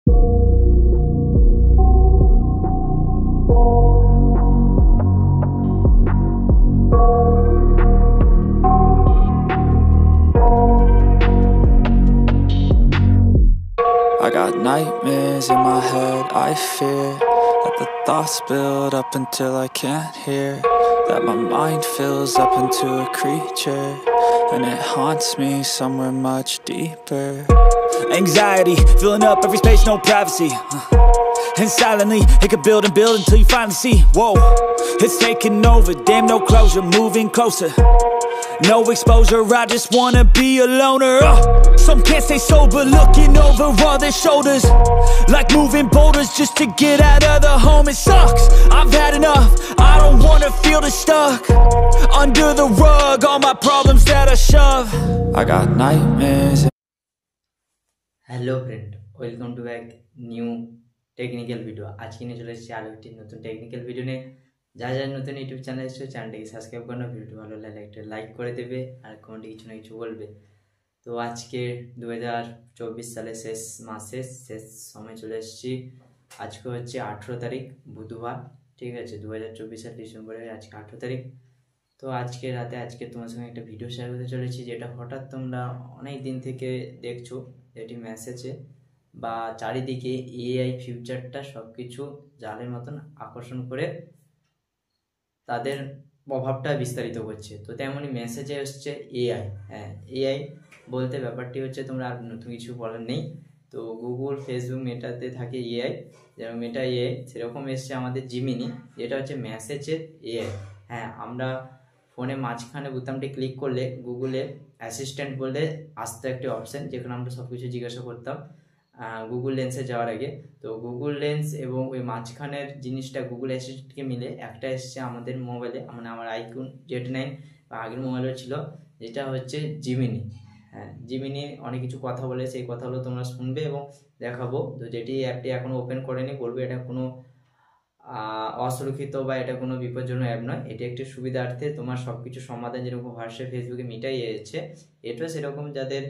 I got nightmares in my head, I fear that the thoughts build up until I can't hear, that my mind fills up into a creature, and it haunts me somewhere much deeper. Anxiety, filling up every space, no privacy, and silently, it could build and build until you finally see, whoa, it's taking over, damn no closure, moving closer. No exposure, I just wanna be a loner. Some can't stay sober, looking over all their shoulders, like moving boulders just to get out of the home. It sucks, I've had enough, I don't wanna feel the stuck under the rug, all my problems that I shove. I got nightmares. Hello friend, welcome to back new technical video. আজকে নিয়ে চলে এসেছি আরও একটি নতুন technical video নিয়ে। যারা নতুন ইউটিউব চ্যানেল এসেছে চ্যানেলটিকে সাবস্ক্রাইব করো, ভিডিওটি ভালো লাগলে একটা লাইক করে দেবে আর কমেন্টে কিছু না কিছু বলবে। তো আজকে 2024 সালে শেষ মাসের শেষ সময় চলে এসেছি। আজকে হচ্ছে 18 তারিখ বুধবার, ঠিক আছে, 2024 ডিসেম্বরের আজকে 18 তারিখ। তো আজকে রাতে তোমার সঙ্গে একটা ভিডিও শেয়ার করতে চলেছি, যেটা হঠাৎ তোমরা অনেক দিন থেকে দেখছো, যেটি মেসেজে বা চারিদিকে এআই ফিউচারটা সব কিছু জালের মতন আকর্ষণ করে তাদের প্রভাবটা বিস্তারিত করছে। তো তেমনই মেসেজে এসছে এআই। হ্যাঁ, এআই বলতে ব্যাপারটি হচ্ছে, তোমরা আর নতুন কিছু বলার নেই। তো গুগল, ফেসবুক, মেটাতে থাকে এআই, যেমন মেটা এআই, সেরকম এসছে আমাদের জিমিনি, যেটা হচ্ছে মেসেজের এআই। হ্যাঁ, আমরা ফোনে মাঝখানে বোতামটি ক্লিক করলে গুগলে অ্যাসিস্ট্যান্ট বলে আসতো একটি অপশান, যেখানে আমরা সব কিছু জিজ্ঞাসা করতাম গুগল লেন্সে যাওয়ার আগে। তো গুগল লেন্স এবং ওই মাঝখানের জিনিসটা গুগল অ্যাসিস্ট্যান্টকে মিলে একটা এসছে আমাদের মোবাইলে, মানে আমার আইফোন Z9 বা আগের মোবাইলও ছিল, যেটা হচ্ছে জিমিনি। হ্যাঁ, জিমিনি অনেক কিছু কথা বলে, সেই কথাগুলো তোমরা শুনবে এবং দেখাবো। তো যেটি অ্যাপটি এখনও ওপেন করেনি, বলবে এটা কোনো অসুরক্ষিত বা এটা কোনো বিপজ্জনক অ্যাপ নয়, এটি একটি সুবিধার্থে তোমার সব কিছু সমাধান, যেরকম হোয়াটসঅ্যাপ, ফেসবুকে মিটাই এসেছে, এটা সেরকম যাদের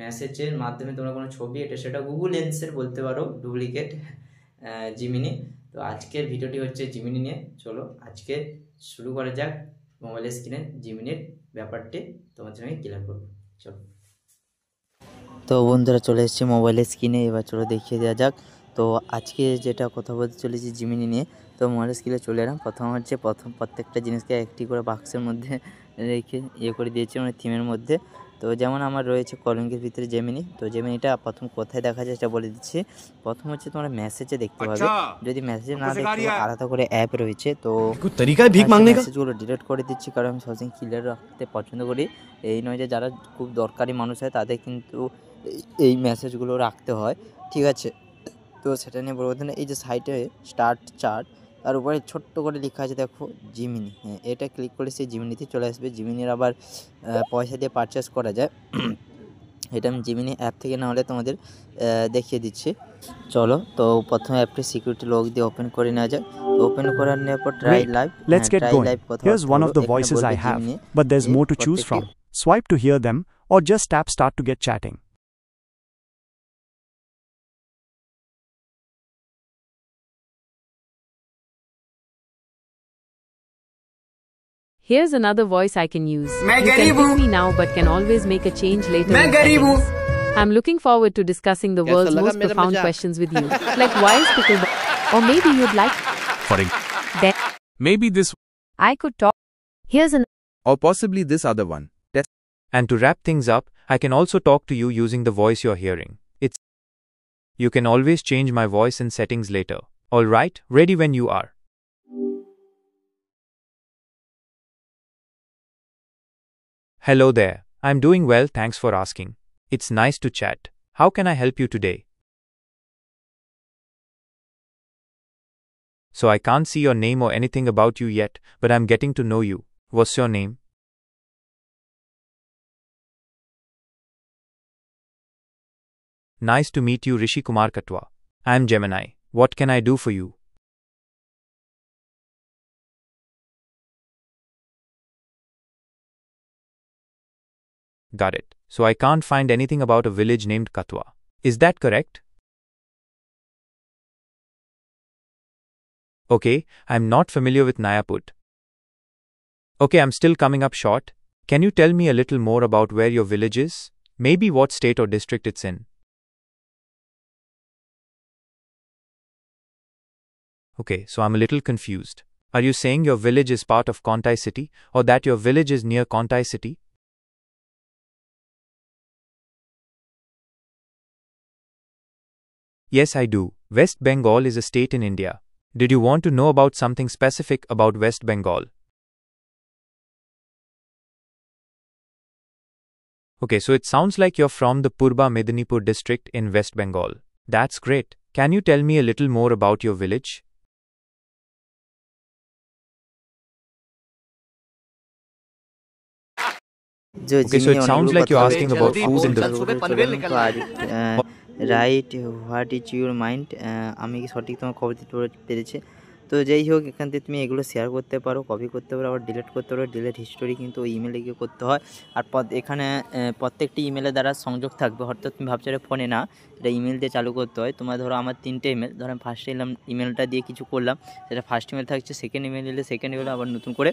মেসেজের মাধ্যমে তোমরা কোনো ছবি, এটা সেটা গুগল লেন্সের বলতে পারো ডুপ্লিকেট জিমিনি। তো আজকের ভিডিওটি হচ্ছে জিমিনি নিয়ে। চলো আজকে শুরু করা যাক, মোবাইলের স্ক্রিনে জিমিনির ব্যাপারটি তোমাদের সঙ্গে ক্লিয়ার করবো। চলো। তো বন্ধুরা চলে এসেছি মোবাইলের স্ক্রিনে, এবার চলো দেখিয়ে দেওয়া যাক। তো আজকে যেটা কথা বলতে চলেছি জিমিনি নিয়ে, তো মোবাইলের স্ক্রিনে চলে এলাম। প্রথম প্রত্যেকটা জিনিসকে একটি করে বাক্সের মধ্যে রেখে করে দিয়েছি, মানে থিমের মধ্যে। তো যেমন আমার রয়েছে কলিংয়ের ভিতরে জেমিনি, তো জেমিনিটা প্রথম কোথায় দেখা যায় সেটা বলে দিচ্ছি। প্রথম হচ্ছে তোমরা মেসেজে দেখতে পাবে, যদি মেসেজে না দেখতে আলাদা করে অ্যাপ রয়েছে। তো মেসেজগুলো ডিলিট করে দিচ্ছি, কারণ আমি সবসময় ক্লিয়ার রাখতে পছন্দ করি। এই নয় যে যারা খুব দরকারি মানুষ হয় তাদের কিন্তু এই মেসেজগুলো রাখতে হয়, ঠিক আছে। তো সেটা নিয়ে বলবো না। এই যে সাইটে স্টার্ট চার্ট, তার উপরে ছোট্ট করে লেখা আছে দেখো জিমিনি। হ্যাঁ, এটা ক্লিক করলে সেই জিমিনিতে চলে আসবে। জিমিনির আবার পয়সা দিয়ে পারচেস করা যায়। এটা আমি জিমিনি অ্যাপ থেকে না হলে তোমাদের দেখিয়ে দিচ্ছি। চলো, তো প্রথমে অ্যাপটি সিকিউরিটি লক দিয়ে ওপেন করে নেওয়া যায়। ওপেন করার নেওয়ার পর try live, let's get going. Here's one of the voices I have, but there's more to choose from. Swipe to hear them or just tap start to get chatting. Here's another voice I can use. You can hear me now but can always make a change later in settings. I'm looking forward to discussing the world's most profound questions with you. Like, why is pickleball? Or maybe you'd like... Then Maybe this I could talk. Here's an... or possibly this other one. And to wrap things up, I can also talk to you using the voice you're hearing. You can always change my voice in settings later. Alright, ready when you are. Hello there. I'm doing well, thanks for asking. It's nice to chat. How can I help you today? So I can't see your name or anything about you yet, but I'm getting to know you. What's your name? Nice to meet you, Rishi Kumar Katwa. I'm Gemini. What can I do for you? Got it. So I can't find anything about a village named Katwa. Is that correct? Okay, I'm not familiar with Nayaput. Okay, I'm still coming up short. Can you tell me a little more about where your village is? Maybe what state or district it's in? Okay, so I'm a little confused. Are you saying your village is part of Kontai city, or that your village is near Kontai city? Yes, I do. West Bengal is a state in India. Did you want to know about something specific about West Bengal? Okay, so it sounds like you're from the Purba Medinipur district in West Bengal. That's great. Can you tell me a little more about your village? Okay, so it sounds like you're asking about food in the... right what is your mind, আমি কি সঠিক তোমার খবর দিতে পেরেছি? তো যেই হোক, এখান থেকে তুমি এগুলো শেয়ার করতে পারো, কপি করতে পারো, আবার ডিলিট করতে পারো। ডিলিট হিস্টোরি কিন্তু ইমেলে গিয়ে করতে হয়। আর এখানে প্রত্যেকটি ইমেলের দ্বারা সংযোগ থাকবে। অর্থাৎ তুমি ভাবছো এটা ফোনে না, এটা ইমেল দিয়ে চালু করতে হয়। তোমার ধরো আমার 3টে ইমেল, ধরো আমি ফার্স্ট ইমেলটা দিয়ে কিছু করলাম, সেটা ফার্স্ট ইমেল থাকছে। সেকেন্ড ইমেল এলে সেকেন্ড ইমেল আবার নতুন করে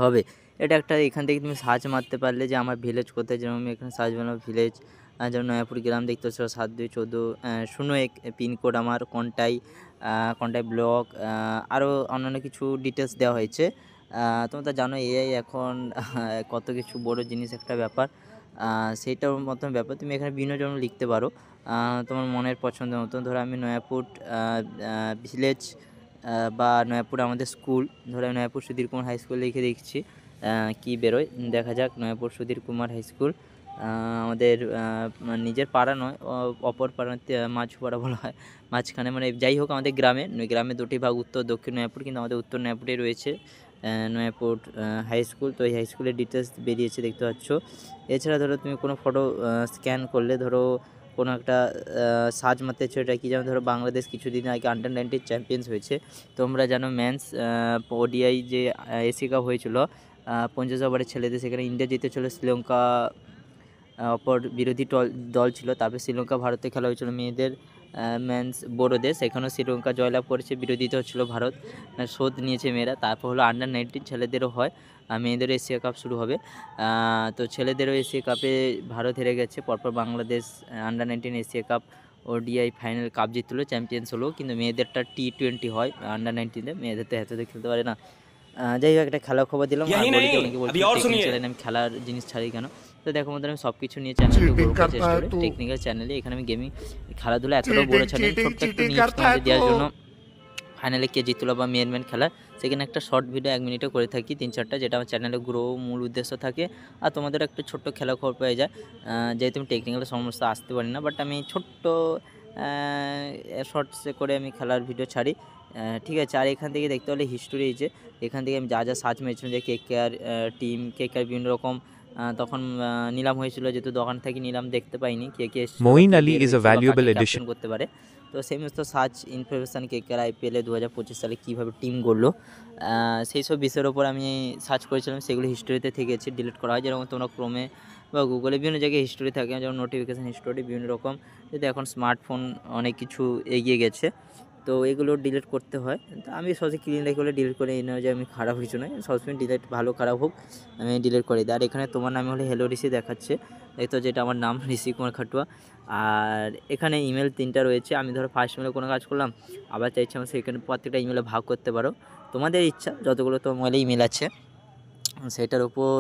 হবে। এটা একটা, এখান থেকে তুমি সার্চ মারতে পারলে যে আমার ভিলেজ কোথায়, যেমন আমি এখানে সার্চ বানাবো ভিলেজ, যেমন নয়াপুর গ্রাম দেখতে হচ্ছে 721401 পিনকোড আমার, কন্টাই ব্লক, আরও অন্যান্য কিছু ডিটেলস দেওয়া হয়েছে। তোমরা তো জানো এআই এখন কত কিছু বড় জিনিস একটা ব্যাপার, সেইটার মতন ব্যাপার। তুমি এখানে বিভিন্ন জন লিখতে পারো তোমার মনের পছন্দ মতন। ধরো আমি নয়াপুর ভিলেজ বা নয়াপুর আমাদের স্কুল, ধরো নয়াপুর সুধীর কুমার হাই স্কুল লিখে দেখছি কি বেরোয়, দেখা যাক। নয়াপুর সুধীর কুমার হাই স্কুল আমাদের নিজের পাড়া নয়, অপর পাড়াতে মাঝপাড়া বলা হয়, মাঝখানে, মানে যাই হোক আমাদের গ্রামে 2টি ভাগ, উত্তর দক্ষিণ নয়াপুর, কিন্তু আমাদের উত্তর নয়াপুরে রয়েছে নয়াপুর হাই স্কুল। তো এই হাই স্কুলের ডিটেলস বেরিয়েছে দেখতে পাচ্ছ। এছাড়া ধরো তুমি কোনো ফটো স্ক্যান করলে, ধরো কোনো একটা সার্চ মারতে হচ্ছে, এটা কী, যেমন ধরো বাংলাদেশ কিছুদিন আগে আন্ডার-19 চ্যাম্পিয়ন্স হয়েছে। তোমরা জানো মেন্স ওডিআই যে এশিয়া কাপ হয়েছিল 50 ওভারের ছেলেদের, সেখানে ইন্ডিয়া জিতেছিল, শ্রীলঙ্কা অপর বিরোধী দল ছিল। তারপরে শ্রীলঙ্কা ভারতে খেলা হয়েছিল মেয়েদের মেন্স বড়োদের, সেখানেও শ্রীলঙ্কা জয়লাভ করেছে, বিরোধী দল ছিল ভারত, শোধ নিয়েছে মেয়েরা। তারপর হলো আন্ডার-19 ছেলেদেরও হয়, মেয়েদেরও এশিয়া কাপ শুরু হবে। তো ছেলেদেরও এশিয়া কাপে ভারত হেরে গেছে, পরপর Bangladesh under nineteen Asia cup ODI final cup জিতলো, চ্যাম্পিয়ন্স হলো। কিন্তু মেয়েদেরটা T20 হয় আন্ডার-19-এ, মেয়েদের তো এত খেলতে পারে না। যাই হোক, একটা খেলার খবর দিলাম। অনেকে বলছে আমি খেলার জিনিস ছাড়ি কেন, তো দেখো মধ্যে আমি সব কিছু নিয়ে চ্যানেল টেকনিক্যাল চ্যানেলে, এখানে আমি গেমিং খেলাধুলা এতটাও বড় চ্যানেল, ছোট্ট একটু নিউজ তোমাদের দেওয়ার জন্য, ফাইনালে কে জিতলো বা মেন খেলা, সেখানে একটা শর্ট ভিডিও 1 মিনিটে করে থাকি 3-4টা, যেটা আমার চ্যানেলে গ্রো মূল উদ্দেশ্য থাকে। আর তোমাদের একটা ছোট্ট খেলা খবর পেয়ে যায়, যেহেতু আমি টেকনিক্যাল সমস্যা আসতে পারি না, বাট আমি ছোট্ট শর্টসে করে আমি খেলার ভিডিও ছাড়ি, ঠিক আছে। আর এখান থেকে দেখতে হলে হিস্টোরি, যে এখান থেকে আমি যা সার্চ মেরেছিলাম, যে KKR টিম, KKR বিভিন্ন রকম, তখন নিলাম হয়েছিল, যেহেতু দোকান থেকে নিলাম, দেখতে পাইনি কে Moeen Ali is a valuable addition করতে পারে। তো সেই সমস্ত সার্চ ইনফরমেশান, KKR IPL 2025 সালে কীভাবে টিম গড়লো, সেই সব বিষয়ের ওপর আমি সার্চ করেছিলাম, সেগুলো হিস্টোরিতে থেকেছে, ডিলিট করা হয়। যেরকম তোমরা ক্রোমে বা গুগলে বিভিন্ন জায়গায় হিস্টোরি থাকে, যেমন নোটিফিকেশান হিস্টোরি বিভিন্ন রকম, যদি এখন স্মার্টফোন অনেক কিছু এগিয়ে গেছে, তো এগুলো ডিলিট করতে হয়। তো আমি সবসময় ক্লিন রেখে হলে ডিলিট করে, এই নয় যে আমি খারাপ কিছু নয়, সবসময় ডিলিট, ভালো খারাপ হোক আমি ডিলিট করে দিই। আর এখানে তোমার নামে হলে হেলো ঋষি দেখাচ্ছে, দেখতো, যেটা আমার নাম ঋষি কুমার খাটুয়া। আর এখানে ইমেল 3টা রয়েছে। আমি ধরো ফার্স্ট ইমেলে কোনো কাজ করলাম, আবার চাইছি আমার সেকেন্ড, প্রত্যেকটা ইমেলে ভাগ করতে পারো, তোমাদের ইচ্ছা, যতগুলো তোমার মোবাইলে ইমেল আছে সেটার উপর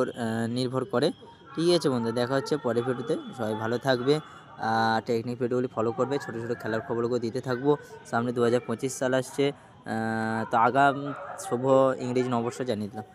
নির্ভর করে। ঠিক আছে বন্ধু, দেখা হচ্ছে পরের ভিডিওতে, সবাই ভালো থাকবে, টেকনিক ভিডিওগুলি ফলো করবে, ছোটো ছোটো খেলার খবরগুলো দিতে থাকবো। সামনে 2025 সাল আসছে, তো আগাম শুভ ইংরেজি নববর্ষ জানিয়ে দিলাম।